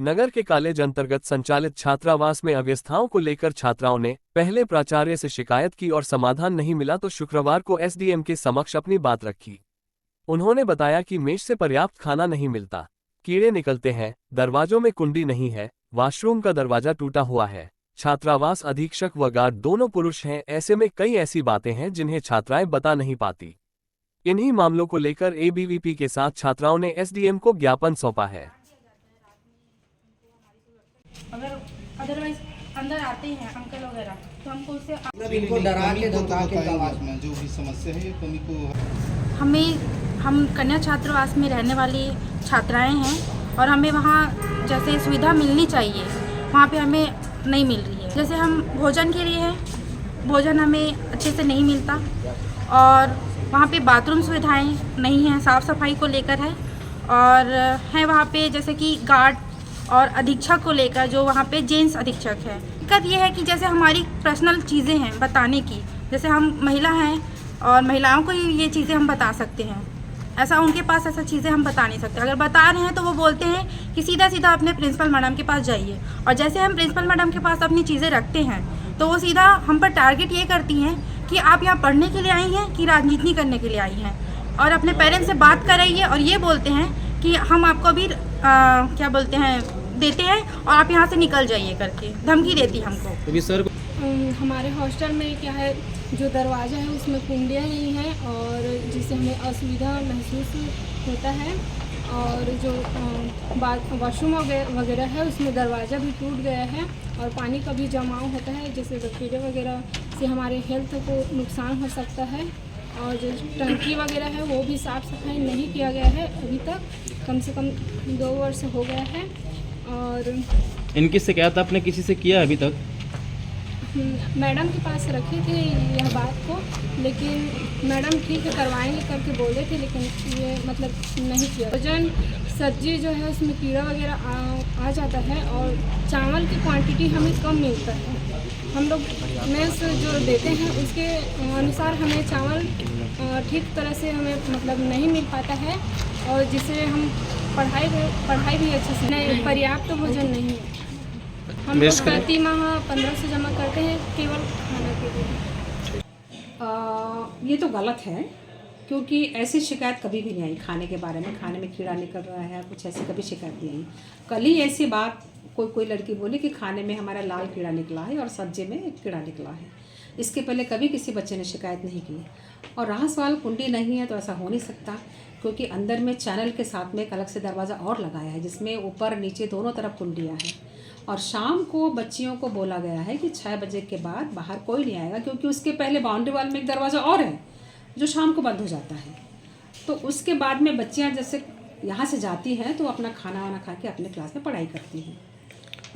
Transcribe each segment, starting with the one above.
नगर के कॉलेज अंतर्गत संचालित छात्रावास में अव्यवस्थाओं को लेकर छात्राओं ने पहले प्राचार्य से शिकायत की और समाधान नहीं मिला तो शुक्रवार को एसडीएम के समक्ष अपनी बात रखी। उन्होंने बताया कि मेस से पर्याप्त खाना नहीं मिलता, कीड़े निकलते हैं, दरवाजों में कुंडी नहीं है, वॉशरूम का दरवाजा टूटा हुआ है। छात्रावास अधीक्षक व गार्ड दोनों पुरुष हैं, ऐसे में कई ऐसी बातें हैं जिन्हें छात्राएं बता नहीं पाती। इन्हीं मामलों को लेकर एबीवीपी के साथ छात्राओं ने एसडीएम को ज्ञापन सौंपा है। अगर अदरवाइज अंदर आते हैं अंकल वगैरह तो हमको उससे इनको डरा के धमका के आवाज में जो भी समस्या है कमी को हम कन्या छात्रावास में रहने वाली छात्राएं हैं और हमें वहाँ जैसे सुविधा मिलनी चाहिए वहाँ पे हमें नहीं मिल रही है। जैसे हम भोजन के लिए हैं, भोजन हमें अच्छे से नहीं मिलता और वहाँ पे बाथरूम सुविधाएं नहीं हैं, साफ़ सफाई को लेकर है और है वहाँ पे जैसे कि गार्ड और अधीक्षक को लेकर जो वहाँ पे जेंट्स अधीक्षक है। दिक्कत ये है कि जैसे हमारी पर्सनल चीज़ें हैं बताने की, जैसे हम महिला हैं और महिलाओं को ही ये चीज़ें हम बता सकते हैं, ऐसा उनके पास ऐसा चीज़ें हम बता नहीं सकते। अगर बता रहे हैं तो वो बोलते हैं कि सीधा सीधा अपने प्रिंसिपल मैडम के पास जाइए, और जैसे हम प्रिंसिपल मैडम के पास अपनी चीज़ें रखते हैं तो वो सीधा हम पर टारगेट ये करती हैं कि आप यहाँ पढ़ने के लिए आई हैं कि राजनीति करने के लिए आई हैं, और अपने पेरेंट्स से बात कराइए और ये बोलते हैं कि हम आपको अभी क्या बोलते हैं देते हैं और आप यहाँ से निकल जाइए करके धमकी देती हमको। अभी सर हमारे हॉस्टल में क्या है, जो दरवाज़ा है उसमें कुंडियाँ नहीं हैं और जिससे हमें असुविधा महसूस होता है, और जो वॉशरूम वगैरह है उसमें दरवाज़ा भी टूट गया है और पानी का भी जमाव होता है, जैसे बैक्टीरिया वगैरह से हमारे हेल्थ को नुकसान हो सकता है। और जो टंकी वगैरह है वो भी साफ़ सफाई नहीं किया गया है अभी तक, कम से कम 2 वर्ष हो गया है। और इनकी शिकायत आपने किसी से किया अभी तक? मैडम के पास रखे थे यह बात को, लेकिन मैडम ठीक है करवाएंगे करके बोले थे, लेकिन ये मतलब नहीं किया। भोजन सब्जी जो है उसमें कीड़ा वगैरह आ जाता है और चावल की क्वांटिटी हमें कम मिलता है। हम लोग मेस जो देते हैं उसके अनुसार हमें चावल ठीक तरह से हमें मतलब नहीं मिल पाता है, और जिससे हम पढ़ाई भी अच्छे से नहीं, पर्याप्त तो भोजन नहीं है। हम लोग प्रति माह 1500 जमा करते हैं केवल खाने के लिए। ये तो गलत है, क्योंकि ऐसी शिकायत कभी भी नहीं आई खाने के बारे में, खाने में कीड़ा निकल रहा है कुछ ऐसी कभी शिकायत नहीं आई। कल ही ऐसी बात कोई लड़की बोली कि खाने में हमारा लाल कीड़ा निकला है और सब्जी में कीड़ा निकला है। इसके पहले कभी किसी बच्चे ने शिकायत नहीं की। और रहा सवाल कुंडी नहीं है तो ऐसा हो नहीं सकता, क्योंकि अंदर में चैनल के साथ में एक अलग से दरवाज़ा और लगाया है जिसमें ऊपर नीचे दोनों तरफ कुंडियाँ हैं। और शाम को बच्चियों को बोला गया है कि 6 बजे के बाद बाहर कोई नहीं आएगा, क्योंकि उसके पहले बाउंड्री वाल में एक दरवाज़ा और है जो शाम को बंद हो जाता है। तो उसके बाद में बच्चियाँ जैसे यहाँ से जाती हैं तो अपना खाना वाना खा के अपने क्लास में पढ़ाई करती हैं।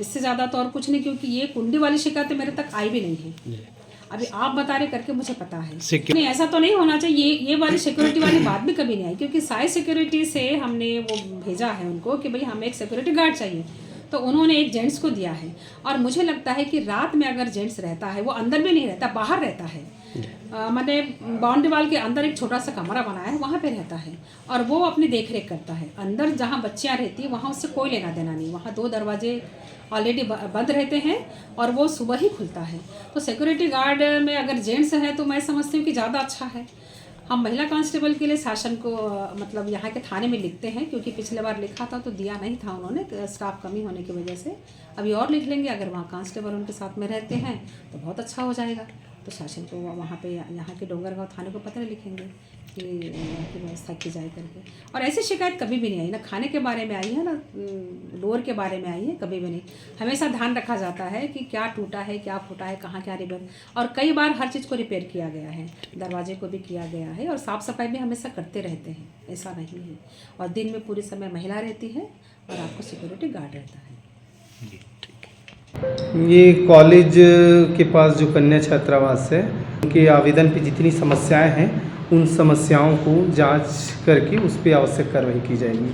इससे ज़्यादा तो और कुछ नहीं, क्योंकि ये कुंडी वाली शिकायतें मेरे तक आई भी नहीं है। अभी आप बता रहे करके मुझे पता है नहीं, ऐसा तो नहीं होना चाहिए। ये वाली सिक्योरिटी वाली बात भी कभी नहीं आई, क्योंकि साई सिक्योरिटी से हमने वो भेजा है उनको कि भाई हमें एक सिक्योरिटी गार्ड चाहिए, तो उन्होंने एक जेंट्स को दिया है। और मुझे लगता है कि रात में अगर जेंट्स रहता है वो अंदर भी नहीं रहता, बाहर रहता है। मैंने बाउंड्री वाल के अंदर एक छोटा सा कमरा बनाया है, वहाँ पे रहता है और वो अपनी देख रेख करता है। अंदर जहाँ बच्चियाँ रहती है वहाँ उससे कोई लेना देना नहीं, वहाँ 2 दरवाजे ऑलरेडी बंद रहते हैं और वो सुबह ही खुलता है। तो सिक्योरिटी गार्ड में अगर जेंट्स है तो मैं समझती हूँ कि ज़्यादा अच्छा है। हम महिला कांस्टेबल के लिए शासन को मतलब यहाँ के थाने में लिखते हैं, क्योंकि पिछले बार लिखा था तो दिया नहीं था उन्होंने, स्टाफ कमी होने की वजह से। अभी और लिख लेंगे, अगर वहाँ कांस्टेबल उनके साथ में रहते हैं तो बहुत अच्छा हो जाएगा। तो शासन को वहाँ पे यहाँ के डोंगरगांव थाने को पत्र लिखेंगे कि व्यवस्था की जाए करके। और ऐसी शिकायत कभी भी नहीं आई, ना खाने के बारे में आई है ना डोर के बारे में आई है, कभी भी नहीं। हमेशा ध्यान रखा जाता है कि क्या टूटा है, क्या फूटा है, कहाँ क्या रिपेयर, और कई बार हर चीज़ को रिपेयर किया गया है, दरवाजे को भी किया गया है, और साफ़ सफाई भी हमेशा करते रहते हैं, ऐसा नहीं है। और दिन में पूरे समय महिला रहती है और आपको सिक्योरिटी गार्ड रहता है। ये कॉलेज के पास जो कन्या छात्रावास है उनके आवेदन पे जितनी समस्याएं हैं उन समस्याओं को जांच करके उस पर आवश्यक कार्रवाई की जाएगी।